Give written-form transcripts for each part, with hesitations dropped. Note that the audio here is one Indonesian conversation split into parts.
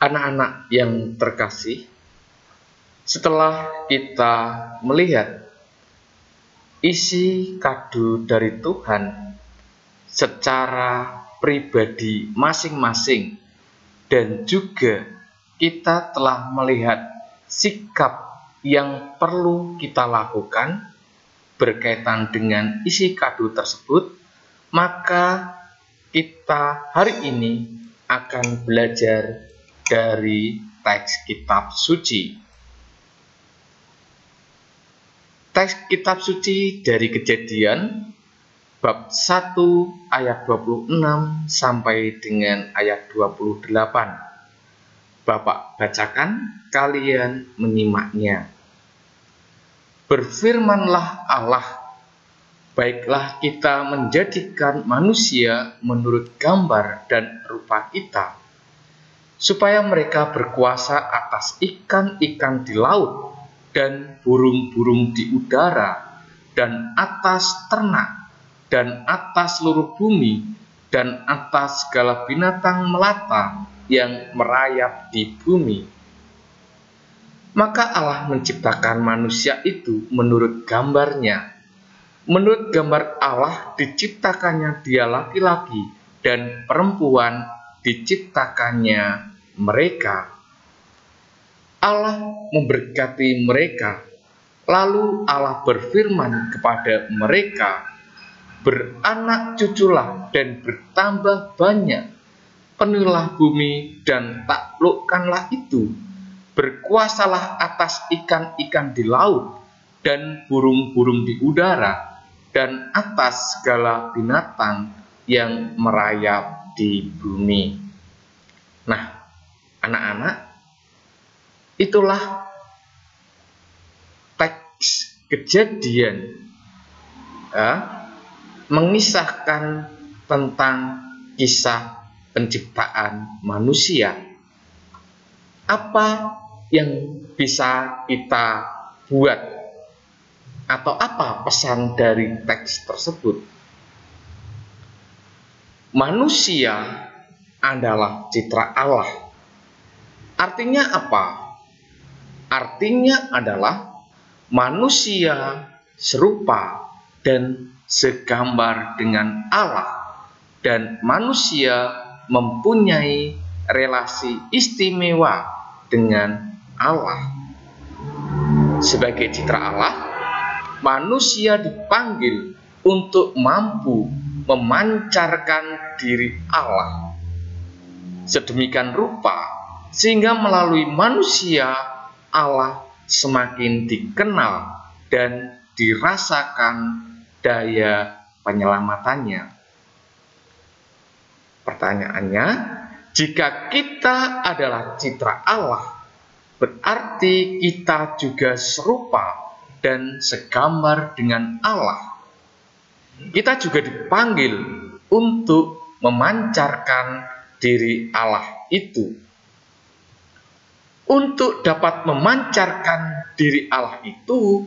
Anak-anak yang terkasih, setelah kita melihat isi kado dari Tuhan secara pribadi masing-masing, dan juga kita telah melihat sikap yang perlu kita lakukan berkaitan dengan isi kado tersebut, maka kita hari ini akan belajar dari teks kitab suci. Teks kitab suci dari Kejadian bab 1 ayat 26 sampai dengan ayat 28. Bapak bacakan, kalian menyimaknya. Berfirmanlah Allah, baiklah kita menjadikan manusia menurut gambar dan rupa kita, supaya mereka berkuasa atas ikan-ikan di laut dan burung-burung di udara, dan atas ternak, dan atas seluruh bumi, dan atas segala binatang melata yang merayap di bumi. Maka Allah menciptakan manusia itu menurut gambarnya. Menurut gambar Allah diciptakannya dia laki-laki, dan perempuan diciptakannya mereka. Allah memberkati mereka, lalu Allah berfirman kepada mereka, beranak cuculah dan bertambah banyak, penuhilah bumi dan taklukkanlah itu, berkuasalah atas ikan-ikan di laut dan burung-burung di udara, dan atas segala binatang yang merayap di bumi. Nah, anak-anak, itulah teks Kejadian mengisahkan tentang kisah penciptaan manusia. Apa yang bisa kita buat, atau apa pesan dari teks tersebut? Manusia adalah citra Allah. Artinya apa? Artinya adalah manusia serupa dan segambar dengan Allah, dan manusia mempunyai relasi istimewa dengan Allah. Sebagai citra Allah, manusia dipanggil untuk mampu memancarkan diri Allah sedemikian rupa sehingga melalui manusia Allah semakin dikenal dan dirasakan daya penyelamatannya. Pertanyaannya, jika kita adalah citra Allah, berarti kita juga serupa dan segambar dengan Allah. Kita juga dipanggil untuk memancarkan diri Allah itu. Untuk dapat memancarkan diri Allah itu,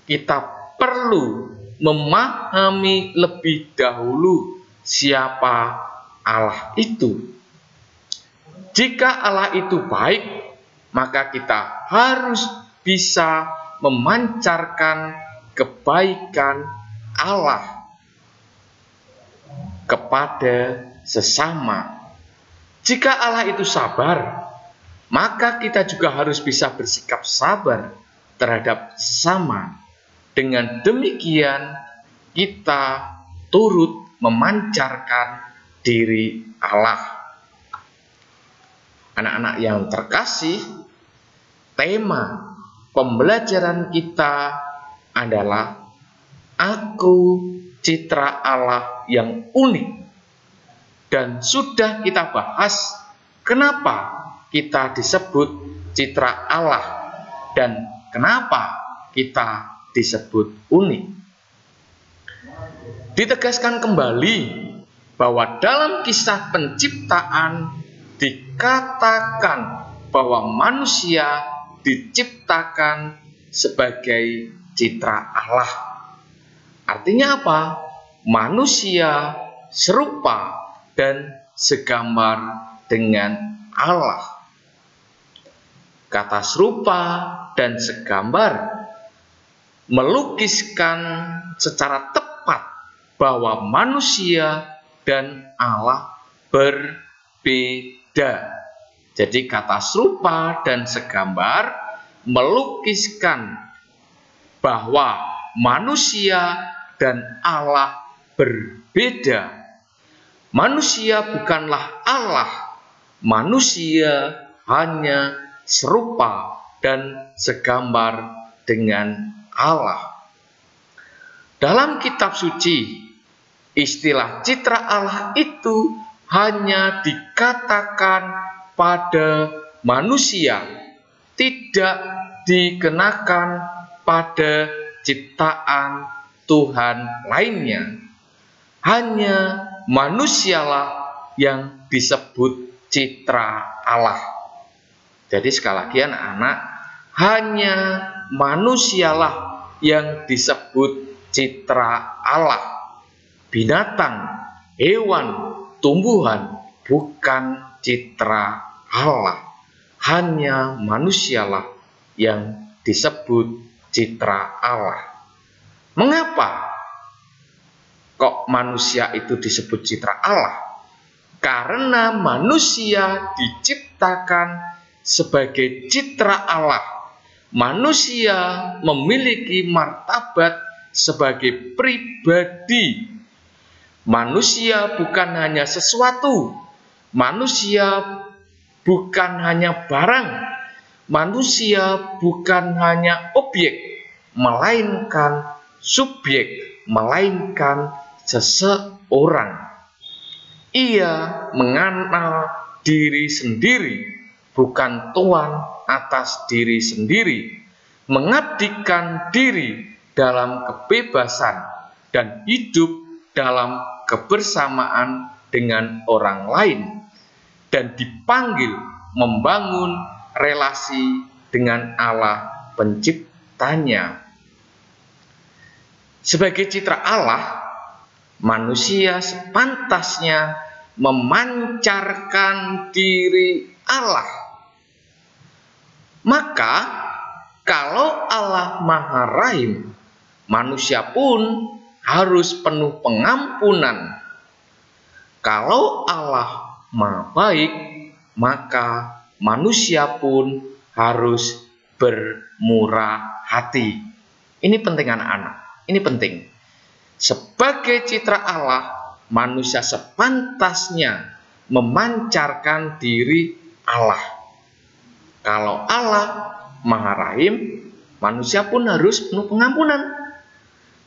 kita perlu memahami lebih dahulu siapa Allah itu. Jika Allah itu baik, maka kita harus bisa memancarkan kebaikan Allah kepada sesama. Jika Allah itu sabar, maka kita juga harus bisa bersikap sabar terhadap sesama. Dengan demikian, kita turut memancarkan diri Allah. Anak-anak yang terkasih, tema pembelajaran kita adalah Aku Citra Allah yang unik. Dan sudah kita bahas kenapa kita disebut citra Allah dan kenapa kita disebut unik. Ditegaskan kembali bahwa dalam kisah penciptaan dikatakan bahwa manusia diciptakan sebagai citra Allah. Artinya apa? Manusia serupa dan segambar dengan Allah. Kata serupa dan segambar melukiskan secara tepat bahwa manusia dan Allah berbeda. Jadi kata serupa dan segambar melukiskan bahwa manusia dan Allah berbeda. Manusia bukanlah Allah, manusia hanya serupa dan segambar dengan Allah. Dalam kitab suci, istilah citra Allah itu hanya dikatakan pada manusia, tidak dikenakan pada ciptaan Tuhan lainnya. Hanya manusialah yang disebut citra Allah. Jadi sekali lagi anak-anak, hanya manusialah yang disebut citra Allah. Binatang, hewan, tumbuhan bukan citra Allah. Hanya manusialah yang disebut citra Allah. Mengapa kok manusia itu disebut citra Allah? Karena manusia diciptakan sebagai citra Allah. Manusia memiliki martabat sebagai pribadi. Manusia bukan hanya sesuatu. Manusia bukan hanya barang. Manusia bukan hanya objek, melainkan subjek, melainkan seseorang. Ia mengenal diri sendiri, bukan tuan atas diri sendiri, mengabdikan diri dalam kebebasan dan hidup dalam kebersamaan dengan orang lain, dan dipanggil membangun relasi dengan Allah penciptanya. Sebagai citra Allah, manusia sepantasnya memancarkan diri Allah. Maka kalau Allah Maha Rahim, manusia pun harus penuh pengampunan. Kalau Allah Maha Baik, maka manusia pun harus bermurah hati. Ini penting anak-anak, ini penting. Sebagai citra Allah, manusia sepantasnya memancarkan diri Allah. Kalau Allah Maha Rahim, manusia pun harus penuh pengampunan.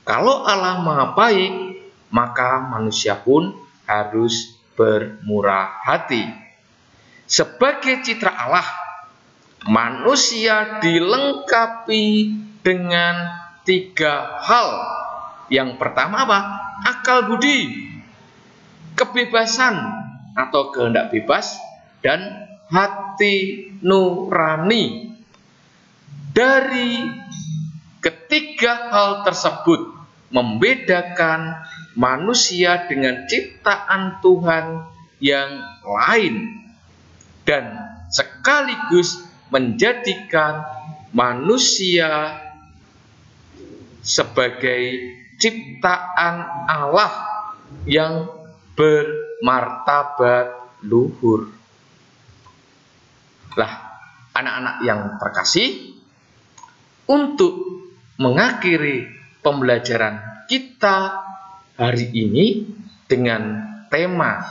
Kalau Allah Maha Baik, maka manusia pun harus bermurah hati. Sebagai citra Allah, manusia dilengkapi dengan 3 hal. Yang pertama apa? Akal budi, kebebasan atau kehendak bebas, dan hati nurani. Dari ketiga hal tersebut membedakan manusia dengan ciptaan Tuhan yang lain, dan sekaligus menjadikan manusia sebagai ciptaan Allah yang bermartabat luhur. Lah, anak-anak yang terkasih, untuk mengakhiri pembelajaran kita hari ini dengan tema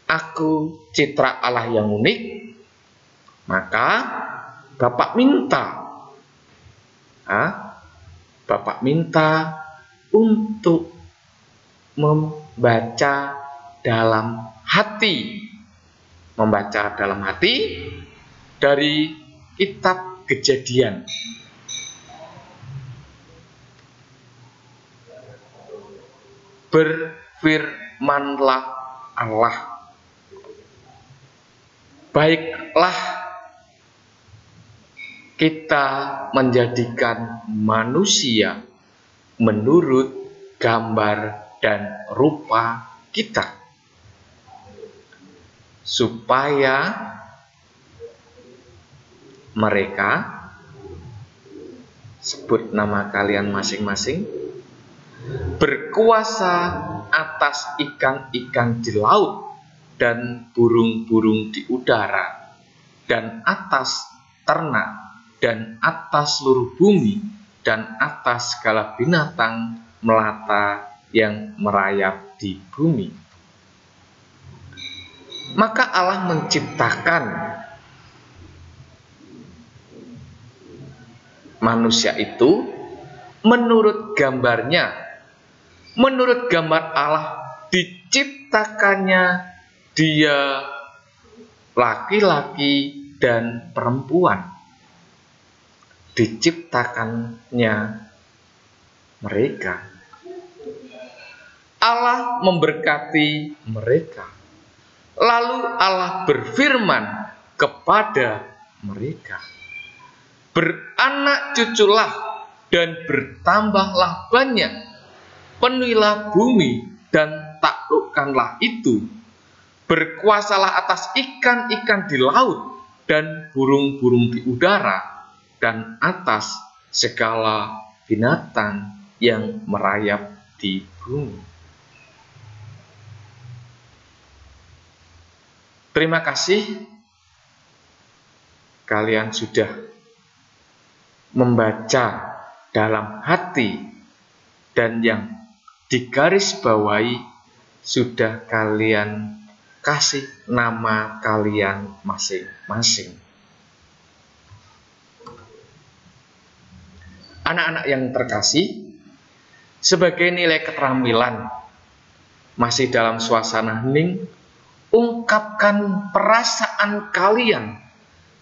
Aku Citra Allah yang Unik, maka Bapak minta untuk membaca dalam hati dari kitab Kejadian. Berfirmanlah Allah, baiklah kita menjadikan manusia menurut gambar dan rupa kita, supaya mereka, sebut nama kalian masing-masing, berkuasa atas ikan-ikan di laut dan burung-burung di udara, dan atas ternak, dan atas seluruh bumi, dan atas segala binatang melata yang merayap di bumi. Maka Allah menciptakan manusia itu menurut gambarnya. Menurut gambar Allah diciptakannya dia laki-laki dan perempuan. Diciptakannya mereka. Allah memberkati mereka. Lalu Allah berfirman kepada mereka, beranak cuculah dan bertambahlah banyak, penuhilah bumi dan taklukkanlah itu, berkuasalah atas ikan-ikan di laut dan burung-burung di udara, dan atas segala binatang yang merayap di bumi. Terima kasih kalian sudah membaca dalam hati, dan yang digarisbawahi sudah kalian kasih nama kalian masing-masing. Anak-anak yang terkasih, sebagai nilai keterampilan masih dalam suasana hening, ungkapkan perasaan kalian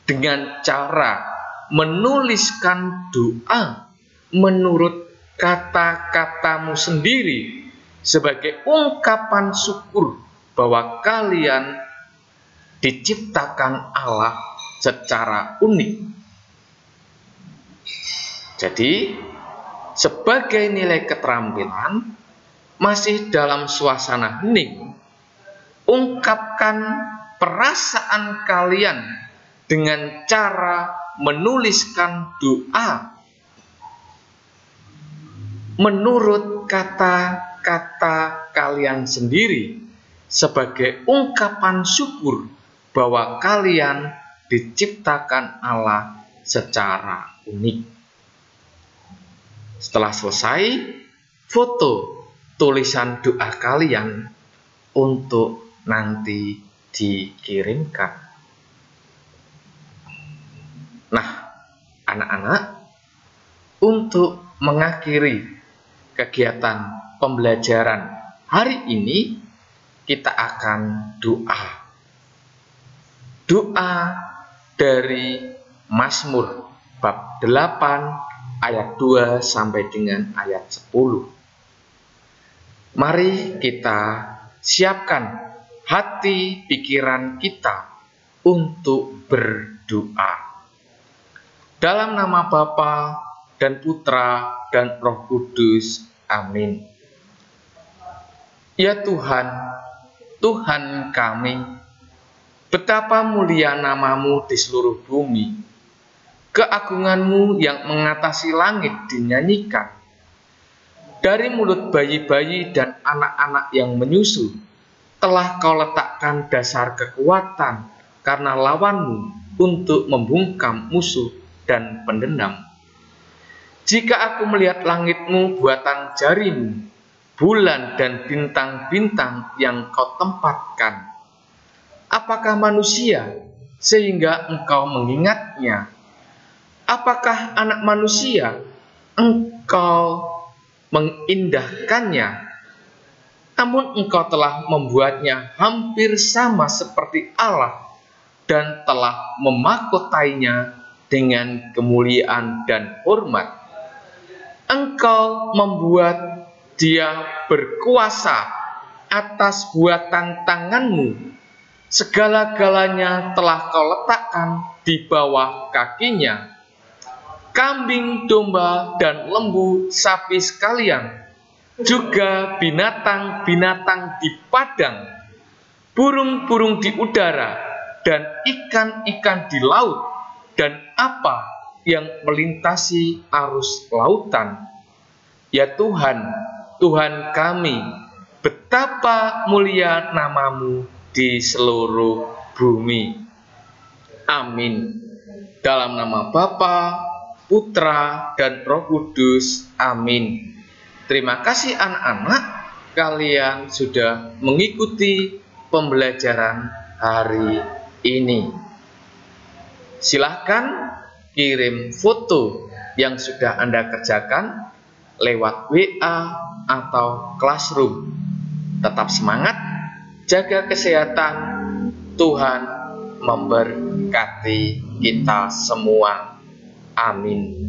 dengan cara menuliskan doa menurut kata-katamu sendiri sebagai ungkapan syukur bahwa kalian diciptakan Allah secara unik. Jadi, sebagai nilai keterampilan masih dalam suasana hening, ungkapkan perasaan kalian dengan cara menuliskan doa menurut kata-kata kalian sendiri sebagai ungkapan syukur bahwa kalian diciptakan Allah secara unik. Setelah selesai, foto tulisan doa kalian untuk nanti dikirimkan. Nah, anak-anak, untuk mengakhiri kegiatan pembelajaran hari ini, kita akan doa. Doa dari Mazmur bab 8 ayat 2 sampai dengan ayat 10. Mari kita siapkan hati pikiran kita untuk berdoa. Dalam nama Bapa dan Putra dan Roh Kudus. Amin. Ya Tuhan, Tuhan kami, betapa mulia nama-Mu di seluruh bumi. Keagungan-Mu yang mengatasi langit dinyanyikan. Dari mulut bayi-bayi dan anak-anak yang menyusu, telah Kau letakkan dasar kekuatan karena lawanmu untuk membungkam musuh dan pendendam. Jika aku melihat langit-Mu buatan jari-Mu, bulan dan bintang-bintang yang Kau tempatkan, apakah manusia sehingga Engkau mengingatnya? Apakah anak manusia Engkau mengindahkannya? Namun Engkau telah membuatnya hampir sama seperti Allah dan telah memahkotainya dengan kemuliaan dan hormat. Engkau membuat dia berkuasa atas buatan tangan-Mu. Segala-galanya telah Kau letakkan di bawah kakinya. Kambing, domba, dan lembu, sapi sekalian, juga binatang-binatang di padang, burung-burung di udara, dan ikan-ikan di laut, dan apa yang melintasi arus lautan. Ya Tuhan, Tuhan kami, betapa mulia nama-Mu di seluruh bumi. Amin. Dalam nama Bapa, Putra, dan Roh Kudus. Amin. Terima kasih anak-anak, kalian sudah mengikuti pembelajaran hari ini. Silahkan kirim foto yang sudah Anda kerjakan lewat WA atau Classroom. Tetap semangat, jaga kesehatan, Tuhan memberkati kita semua. Amin.